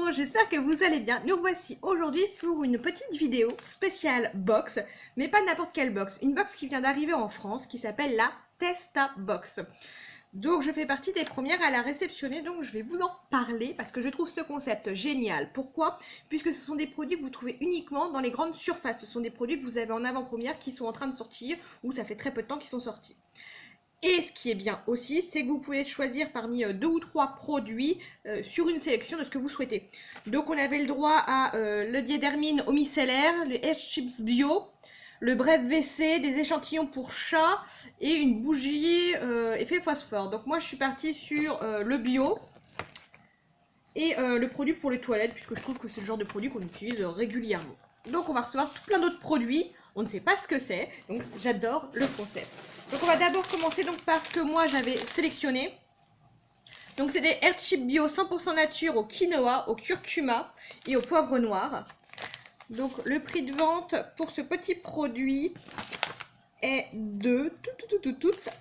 Hello, j'espère que vous allez bien. Nous voici aujourd'hui pour une petite vidéo spéciale box, mais pas n'importe quelle box. Une box qui vient d'arriver en France qui s'appelle la Testa Box. Donc je fais partie des premières à la réceptionner, donc je vais vous en parler parce que je trouve ce concept génial. Pourquoi? Puisque ce sont des produits que vous trouvez uniquement dans les grandes surfaces. Ce sont des produits que vous avez en avant-première qui sont en train de sortir ou ça fait très peu de temps qu'ils sont sortis. Et ce qui est bien aussi, c'est que vous pouvez choisir parmi 2 ou 3 produits sur une sélection de ce que vous souhaitez. Donc on avait le droit à le diédermine au micellaire, les H-Chips bio, le bref WC, des échantillons pour chat et une bougie effet phosphore. Donc moi je suis partie sur le bio et le produit pour les toilettes, puisque je trouve que c'est le genre de produit qu'on utilise régulièrement. Donc on va recevoir tout plein d'autres produits, on ne sait pas ce que c'est, donc j'adore le concept. Donc on va d'abord commencer donc par ce que moi j'avais sélectionné. Donc c'est des Airchip bio 100% nature au quinoa, au curcuma et au poivre noir. Donc le prix de vente pour ce petit produit est de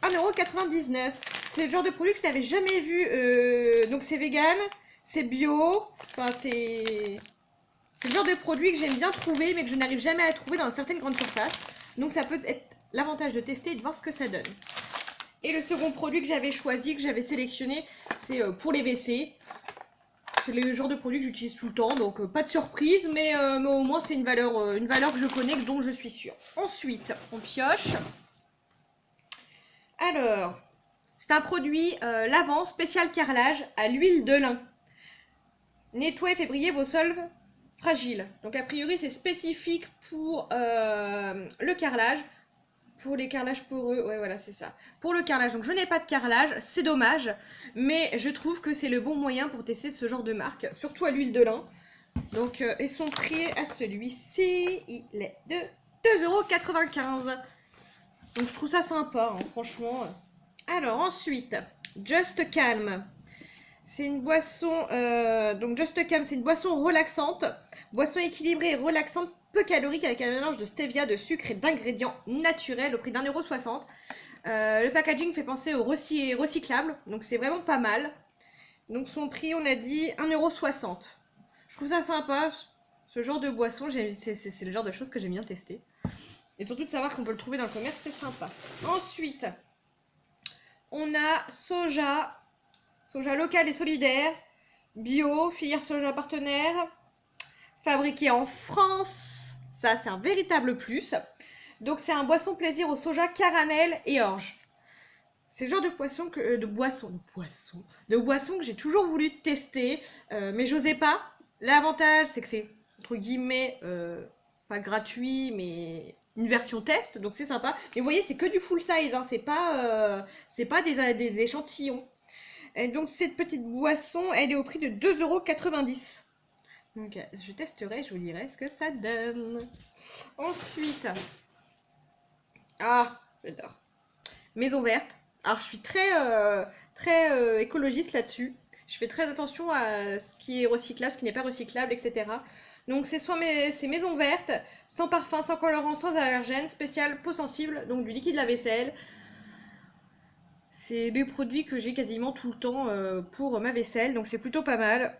1,99 €. C'est le genre de produit que je n'avais jamais vu, donc c'est vegan, c'est bio, enfin c'est le genre de produit que j'aime bien trouver mais que je n'arrive jamais à trouver dans certaines grandes surfaces. Donc ça peut être l'avantage de tester et de voir ce que ça donne. Et le second produit que j'avais choisi, que j'avais sélectionné, c'est pour les WC. C'est le genre de produit que j'utilise tout le temps, donc pas de surprise, mais au moins c'est une valeur que je connais, dont je suis sûre. Ensuite, on pioche. Alors, c'est un produit lavant spécial carrelage à l'huile de lin. Nettoie et fait briller vos sols fragiles. Donc a priori c'est spécifique pour le carrelage. Pour les carrelages poreux, ouais voilà c'est ça. Pour le carrelage, donc je n'ai pas de carrelage, c'est dommage, mais je trouve que c'est le bon moyen pour tester de ce genre de marque, surtout à l'huile de lin. Donc et son prix à celui-ci, il est de 2,95 €. Donc je trouve ça sympa, hein, franchement. Alors ensuite, Just Calm. C'est une boisson, donc Just Calm, c'est une boisson relaxante, boisson équilibrée et relaxante, peu calorique avec un mélange de stevia, de sucre et d'ingrédients naturels au prix d'1,60 €. Le packaging fait penser au recyclable, donc c'est vraiment pas mal. Donc son prix, on a dit 1,60 €. Je trouve ça sympa, ce genre de boisson, c'est le genre de choses que j'aime bien tester. Et surtout de savoir qu'on peut le trouver dans le commerce, c'est sympa. Ensuite, on a soja local et solidaire, bio, filière soja partenaire, fabriqué en France. Ça, c'est un véritable plus. Donc, c'est un boisson plaisir au soja, caramel et orge. C'est le genre de boisson que j'ai toujours voulu tester, mais j'osais pas. L'avantage, c'est que c'est, entre guillemets, pas gratuit, mais une version test, donc c'est sympa. Mais vous voyez, c'est que du full size, hein, c'est pas des échantillons. Et donc cette petite boisson, elle est au prix de 2,90 €. Donc je testerai, je vous dirai ce que ça donne. Ensuite, j'adore. Maison verte. Alors je suis très écologiste là-dessus. Je fais très attention à ce qui est recyclable, ce qui n'est pas recyclable, etc. Donc c'est maison verte, sans parfum, sans colorant, sans allergène, spécial peau sensible, donc du liquide lave-vaisselle. C'est des produits que j'ai quasiment tout le temps pour ma vaisselle, donc c'est plutôt pas mal.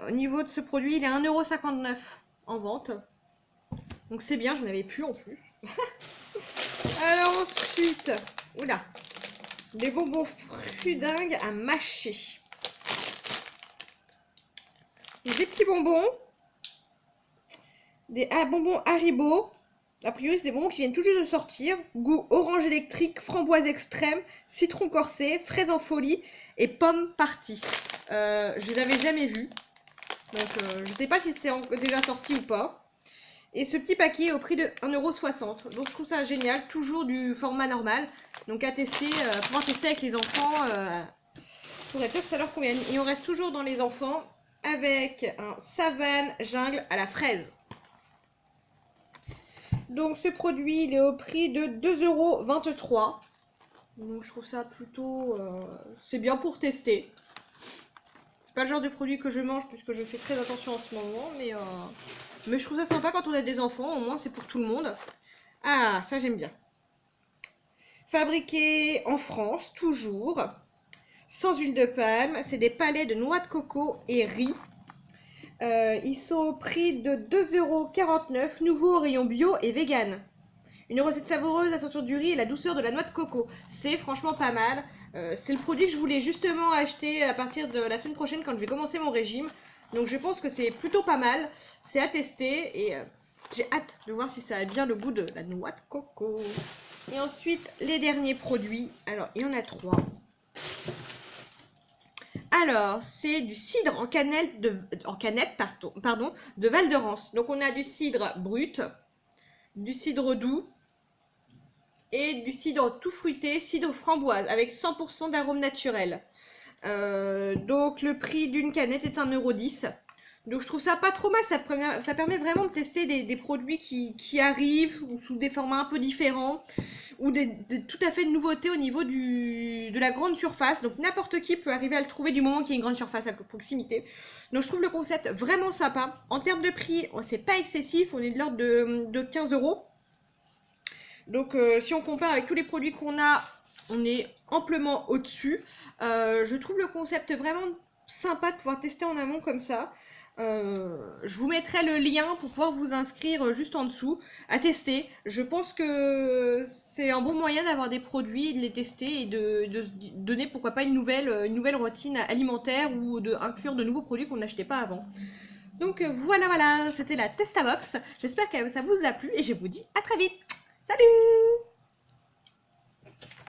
Au niveau de ce produit, il est à 1,59 € en vente. Donc c'est bien, j'en avais plus en plus. Alors ensuite, oula, des bonbons Frudingue à mâcher. Des petits bonbons, des bonbons Haribo. A priori, c'est des bonbons qui viennent tout juste de sortir. Goût orange électrique, framboise extrême, citron corsé, fraise en folie et pomme partie. Je les avais jamais vus. Donc, je sais pas si c'est déjà sorti ou pas. Et ce petit paquet est au prix de 1,60 €. Donc, je trouve ça génial. Toujours du format normal. Donc, à tester, pouvoir tester avec les enfants pour être sûr que ça leur convienne. Et on reste toujours dans les enfants avec un savane jungle à la fraise. Donc ce produit, il est au prix de 2,23 €. Donc je trouve ça plutôt... c'est bien pour tester. C'est pas le genre de produit que je mange puisque je fais très attention en ce moment. Mais je trouve ça sympa quand on a des enfants. Au moins c'est pour tout le monde. Ah, ça j'aime bien. Fabriqué en France, toujours. Sans huile de palme. C'est des palets de noix de coco et riz. Ils sont au prix de 2,49 €, nouveau au rayon bio et vegan. Une recette savoureuse, la senteur du riz et la douceur de la noix de coco. C'est franchement pas mal. C'est le produit que je voulais justement acheter à partir de la semaine prochaine quand je vais commencer mon régime. Donc je pense que c'est plutôt pas mal. C'est à tester et j'ai hâte de voir si ça a bien le goût de la noix de coco. Et ensuite, les derniers produits. Alors, il y en a 3. Alors, c'est du cidre en canette de Val de Rance. Donc on a du cidre brut, du cidre doux, et du cidre tout fruité, cidre framboise, avec 100% d'arôme naturel. Donc le prix d'une canette est 1,10 €. Donc je trouve ça pas trop mal, ça permet vraiment de tester des produits qui arrivent, ou sous des formats un peu différents, ou tout à fait de nouveautés au niveau de la grande surface. Donc n'importe qui peut arriver à le trouver du moment qu'il y a une grande surface à proximité. Donc je trouve le concept vraiment sympa. En termes de prix, c'est pas excessif, on est de l'ordre de 15 €. Donc si on compare avec tous les produits qu'on a, on est amplement au-dessus. Je trouve le concept vraiment sympa de pouvoir tester en amont comme ça. Je vous mettrai le lien pour pouvoir vous inscrire juste en dessous à tester. Je pense que c'est un bon moyen d'avoir des produits, de les tester et de se donner pourquoi pas une nouvelle routine alimentaire ou d'inclure de nouveaux produits qu'on n'achetait pas avant. Donc voilà, c'était la Testabox. J'espère que ça vous a plu et je vous dis à très vite. Salut!